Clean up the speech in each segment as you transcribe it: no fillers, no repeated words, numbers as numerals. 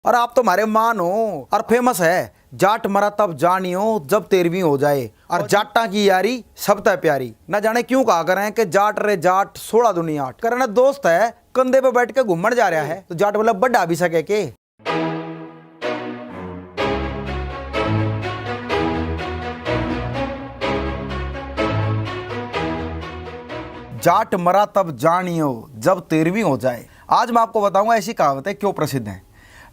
और आप तो हमारे मान हो। और फेमस है, जाट मरा तब जानियो जब 13वीं हो जाए, और जाटा की यारी सब तय प्यारी। न जाने क्यों कहा करें कि जाट रे जाट 16 दुनिया 8। करना दोस्त है कंधे पे बैठ के घूमने जा रहा है, तो जाट बोला बढ़ा भी सके के। जाट मरा तब जानियो जब 13वीं हो जाए। आज मैं आपको बताऊंगा ऐसी कहावतें क्यों प्रसिद्ध हैं।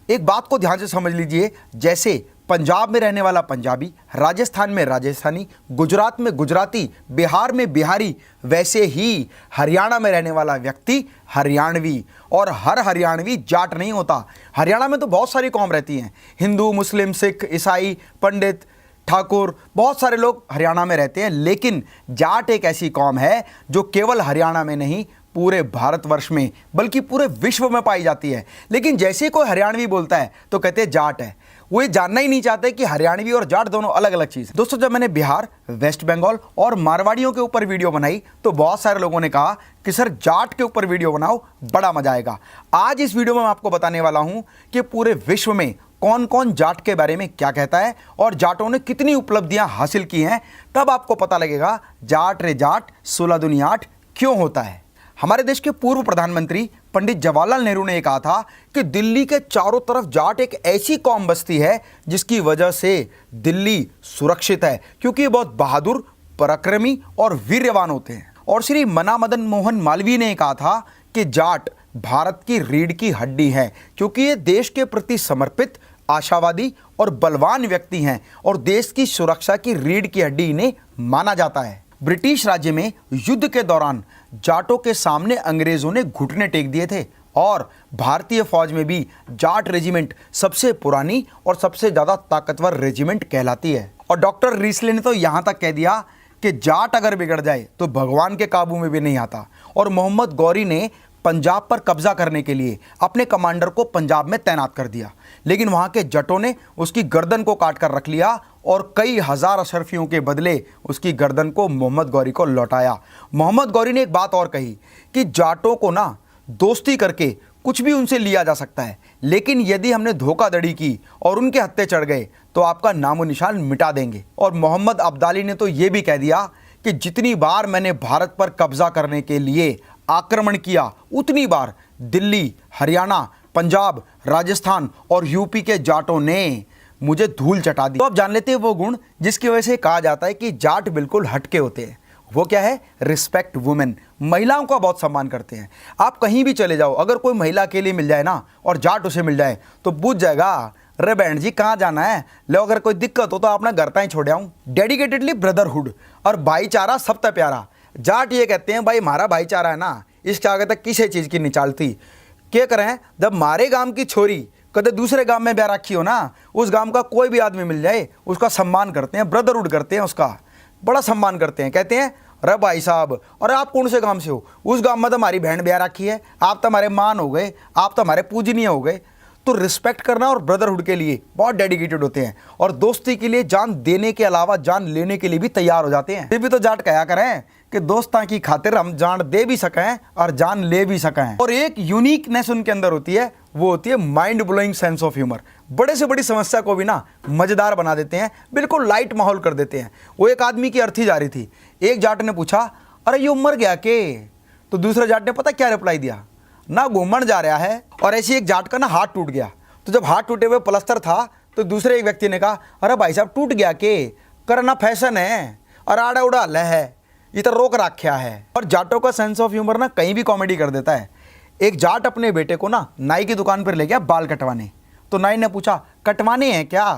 एक बात को ध्यान से समझ लीजिए, जैसे पंजाब में रहने वाला पंजाबी, राजस्थान में राजस्थानी, गुजरात में गुजराती, बिहार में बिहारी, वैसे ही हरियाणा में रहने वाला व्यक्ति हरियाणवी। और हर हरियाणवी जाट नहीं होता। हरियाणा में तो बहुत सारी कौम रहती हैं, हिंदू, मुस्लिम, सिख, ईसाई, पंडित, ठाकुर, बहुत सारे लोग हरियाणा में रहते हैं। लेकिन जाट एक ऐसी कौम है जो केवल हरियाणा में नहीं, पूरे भारतवर्ष में बल्कि पूरे विश्व में पाई जाती है। लेकिन जैसे ही कोई हरियाणवी बोलता है तो कहते हैं जाट है। वो ये जानना ही नहीं चाहते कि हरियाणवी और जाट दोनों अलग अलग चीज़ है। दोस्तों, जब मैंने बिहार, वेस्ट बंगाल और मारवाड़ियों के ऊपर वीडियो बनाई तो बहुत सारे लोगों ने कहा कि सर जाट के ऊपर वीडियो बनाओ, बड़ा मजा आएगा। आज इस वीडियो में मैं आपको बताने वाला हूं कि पूरे विश्व में कौन कौन जाट के बारे में क्या कहता है और जाटों ने कितनी उपलब्धियां हासिल की हैं। तब आपको पता लगेगा जाट रे जाट 16 दुनिया 8 क्यों होता है। हमारे देश के पूर्व प्रधानमंत्री पंडित जवाहरलाल नेहरू ने कहा था कि दिल्ली के चारों तरफ जाट एक ऐसी कौम बसती है जिसकी वजह से दिल्ली सुरक्षित है, क्योंकि ये बहुत बहादुर, पराक्रमी और वीर्यवान होते हैं। और श्री मना मदन मोहन मालवीय ने कहा था कि जाट भारत की रीढ़ की हड्डी है, क्योंकि ये देश के प्रति समर्पित, आशावादी और बलवान व्यक्ति हैं और देश की सुरक्षा की रीढ़ की हड्डी इन्हें माना जाता है। ब्रिटिश राज्य में युद्ध के दौरान जाटों के सामने अंग्रेजों ने घुटने टेक दिए थे और भारतीय फौज में भी जाट रेजिमेंट सबसे पुरानी और सबसे ज़्यादा ताकतवर रेजिमेंट कहलाती है। और डॉक्टर रीसले ने तो यहाँ तक कह दिया कि जाट अगर बिगड़ जाए तो भगवान के काबू में भी नहीं आता। और मोहम्मद गौरी ने पंजाब पर कब्जा करने के लिए अपने कमांडर को पंजाब में तैनात कर दिया, लेकिन वहाँ के जटों ने उसकी गर्दन को काट कर रख लिया और कई हजार अशरफियों के बदले उसकी गर्दन को मोहम्मद गौरी को लौटाया। मोहम्मद गौरी ने एक बात और कही कि जाटों को ना दोस्ती करके कुछ भी उनसे लिया जा सकता है, लेकिन यदि हमने धोखाधड़ी की और उनके हत्थे चढ़ गए तो आपका नामो निशान मिटा देंगे। और मोहम्मद अब्दाली ने तो ये भी कह दिया कि जितनी बार मैंने भारत पर कब्जा करने के लिए आक्रमण किया, उतनी बार दिल्ली, हरियाणा, पंजाब, राजस्थान और यूपी के जाटों ने मुझे धूल चटा दी। तो आप जान लेते हैं वो गुण जिसकी वजह से कहा जाता है कि जाट बिल्कुल हटके होते हैं। वो क्या है? Respect women. महिलाओं का बहुत सम्मान करते हैं। आप कहीं भी चले जाओ, अगर कोई महिला अकेली मिल जाए ना और जाट उसे मिल जाए तो पूछ जाएगा, रे बहन जी कहाँ जाना है, लो अगर कोई दिक्कत हो तो अपना घर ताई छोड़ आऊँ। डेडिकेटेडली ब्रदरहुड और भाईचारा सब तक प्यारा। जाट ये कहते हैं, भाई हमारा भाईचारा है ना, इसके आगे तक किसी चीज़ की नहीं चलती। क्या करें, जब हमारे गांव की छोरी कदे दूसरे गांव में ब्याह रखी हो ना, उस गांव का कोई भी आदमी मिल जाए उसका सम्मान करते हैं, ब्रदरहुड करते हैं, उसका बड़ा सम्मान करते हैं। कहते हैं, अरे भाई साहब, अरे आप कौन से गांव से हो? उस गांव में तो हमारी बहन ब्याह रखी है, आप तो हमारे मान हो गए, आप तो हमारे पूजनीय हो गए। तो रिस्पेक्ट करना और ब्रदरहुड के लिए बहुत डेडिकेटेड होते हैं और दोस्ती के लिए जान देने के अलावा जान लेने के लिए भी तैयार हो जाते हैं। ये भी तो जाट कहा करें कि दोस्तां की खातिर हम जान दे भी सकें और जान ले भी सकें। और एक यूनिकनेस उनके अंदर होती है, वो होती है mind blowing sense of humour. बड़े से बड़ी समस्या को भी ना मजेदार बना देते हैं, बिल्कुल लाइट माहौल कर देते हैं। वो एक आदमी की अर्थी जा रही थी, एक जाट ने पूछा, अरे ये मर गया के? तो दूसरे जाट ने पता क्या रिप्लाई दिया, ना घूमन जा रहा है। और ऐसी एक जाट का ना हाथ टूट गया, तो जब हाथ टूटे हुए प्लास्टर था तो दूसरे एक व्यक्ति ने कहा, अरे भाई साहब टूट गया के? करना फैशन है और आड़ा उड़ा ले है, ये तो रोक रखा है। और जाटों का सेंस ऑफ ह्यूमर ना कहीं भी कॉमेडी कर देता है। एक जाट अपने बेटे को ना नाई की दुकान पर ले गया बाल कटवाने, तो नाई ने पूछा, कटवाने हैं क्या?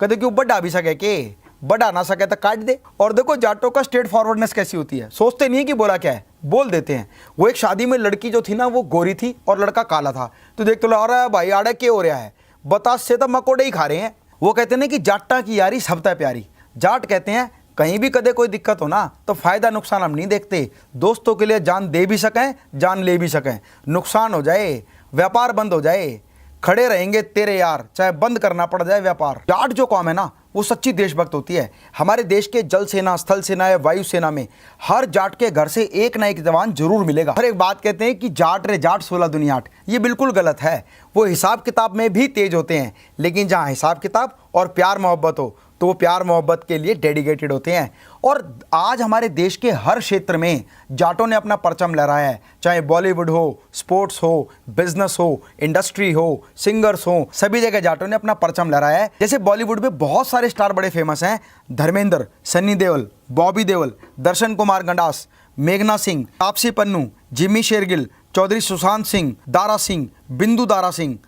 कहते क्यों, बढ़ा भी सके के? बढ़ा ना सके तो काट दे। और देखो जाटों का स्ट्रेट फॉरवर्डनेस कैसी होती है, सोचते नहीं है कि बोला क्या है, बोल देते हैं। वो एक शादी में लड़की जो थी ना वो गोरी थी और लड़का काला था, तो देख तो अरे भाई आड़े क्या हो रहा है, बतास से तो मकोड़े ही खा रहे हैं। वो कहते हैं कि जाटा की यारी सब तय प्यारी। जाट कहते हैं कहीं भी कदे कोई दिक्कत हो ना तो फायदा नुकसान हम नहीं देखते, दोस्तों के लिए जान दे भी सकें, जान ले भी सकें। नुकसान हो जाए, व्यापार बंद हो जाए, खड़े रहेंगे तेरे यार, चाहे बंद करना पड़ जाए व्यापार। जाट जो कौम है ना वो सच्ची देशभक्त होती है। हमारे देश के जल सेना, स्थल सेना या वायु सेना में हर जाट के घर से एक ना एक जवान जरूर मिलेगा। हर एक बात कहते हैं कि जाट रे जाट 16 दुनिया 8, ये बिल्कुल गलत है। वो हिसाब किताब में भी तेज होते हैं, लेकिन जहाँ हिसाब किताब और प्यार मोहब्बत हो तो वो प्यार मोहब्बत के लिए डेडिकेटेड होते हैं। और आज हमारे देश के हर क्षेत्र में जाटों ने अपना परचम लहराया है, चाहे बॉलीवुड हो, स्पोर्ट्स हो, बिजनेस हो, इंडस्ट्री हो, सिंगर्स हो, सभी जगह जाटों ने अपना परचम लहराया है। जैसे बॉलीवुड में बहुत सारे स्टार बड़े फेमस हैं, धर्मेंद्र, सन्नी देओल, बॉबी देओल, दर्शन कुमार गंडास, मेघना सिंह, तापसी पन्नू, जिम्मी शेरगिल, चौधरी सुशांत सिंह, दारा सिंह, बिंदु दारा सिंह,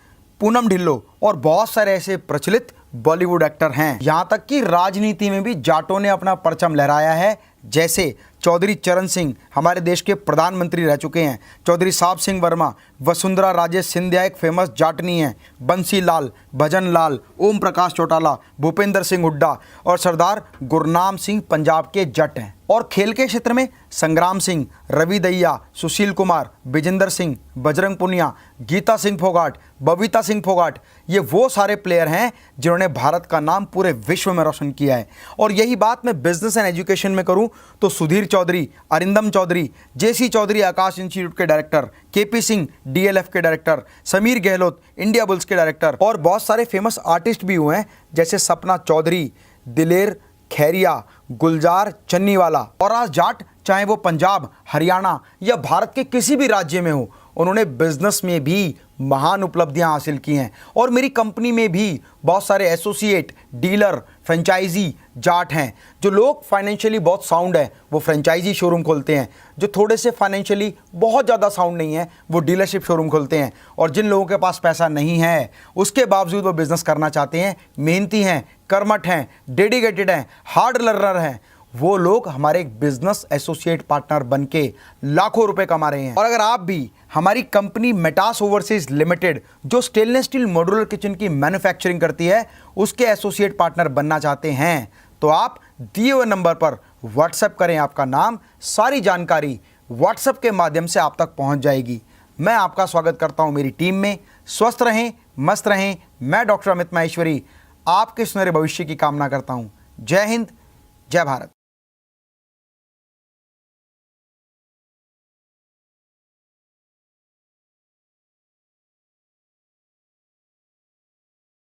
पूनम ढिल्लो और बहुत सारे ऐसे प्रचलित बॉलीवुड एक्टर हैं। यहाँ तक कि राजनीति में भी जाटों ने अपना परचम लहराया है। जैसे चौधरी चरण सिंह हमारे देश के प्रधानमंत्री रह चुके हैं, चौधरी साहब सिंह वर्मा, वसुंधरा राजे सिंधिया एक फेमस जाटनी है, बंसी लाल, भजन लाल, ओम प्रकाश चौटाला, भूपेंद्र सिंह हुड्डा और सरदार गुरनाम सिंह पंजाब के जट हैं। और खेल के क्षेत्र में संग्राम सिंह, रवि दहिया, सुशील कुमार, विजेंद्र सिंह, बजरंग पुनिया, गीता सिंह फोगाट, बबीता सिंह फोगाट, ये वो सारे प्लेयर हैं जिन्होंने भारत का नाम पूरे विश्व में रोशन किया है। और यही बात मैं बिजनेस एंड एजुकेशन में करूं तो सुधीर चौधरी, अरिंदम चौधरी, जेसी चौधरी आकाश इंस्टीट्यूट के डायरेक्टर, केपी सिंह डीएलएफ के director, Sameer Gehlot India bulls के डायरेक्टर और बहुत सारे फेमस आर्टिस्ट भी हुए हैं जैसे सपना चौधरी, दिलेर खैरिया, गुलजार चन्नीवाला। और आज जाट चाहे वो पंजाब, हरियाणा या भारत के किसी भी राज्य में हो, उन्होंने बिजनेस में भी महान उपलब्धियां हासिल की हैं। और मेरी कंपनी में भी बहुत सारे एसोसिएट, डीलर, फ्रेंचाइजी जाट हैं। जो लोग फाइनेंशियली बहुत साउंड है वो फ्रेंचाइजी शोरूम खोलते हैं, जो थोड़े से फाइनेंशियली बहुत ज़्यादा साउंड नहीं है वो डीलरशिप शोरूम खोलते हैं। और जिन लोगों के पास पैसा नहीं है उसके बावजूद वो बिज़नेस करना चाहते हैं, मेहनती हैं, कर्मठ हैं, डेडिकेटेड हैं, हार्ड लर्नर हैं, वो लोग हमारे एक बिजनेस एसोसिएट पार्टनर बनके लाखों रुपए कमा रहे हैं। और अगर आप भी हमारी कंपनी मेटास ओवरसीज लिमिटेड जो स्टेनलेस स्टील मॉड्यूलर किचन की मैन्युफैक्चरिंग करती है उसके एसोसिएट पार्टनर बनना चाहते हैं तो आप दिए हुए नंबर पर व्हाट्सएप करें। आपका नाम, सारी जानकारी व्हाट्सएप के माध्यम से आप तक पहुंच जाएगी। मैं आपका स्वागत करता हूं मेरी टीम में। स्वस्थ रहें, मस्त रहें। मैं डॉक्टर अमित माहेश्वरी आपके सुनहरे भविष्य की कामना करता हूं। जय हिंद, जय भारत।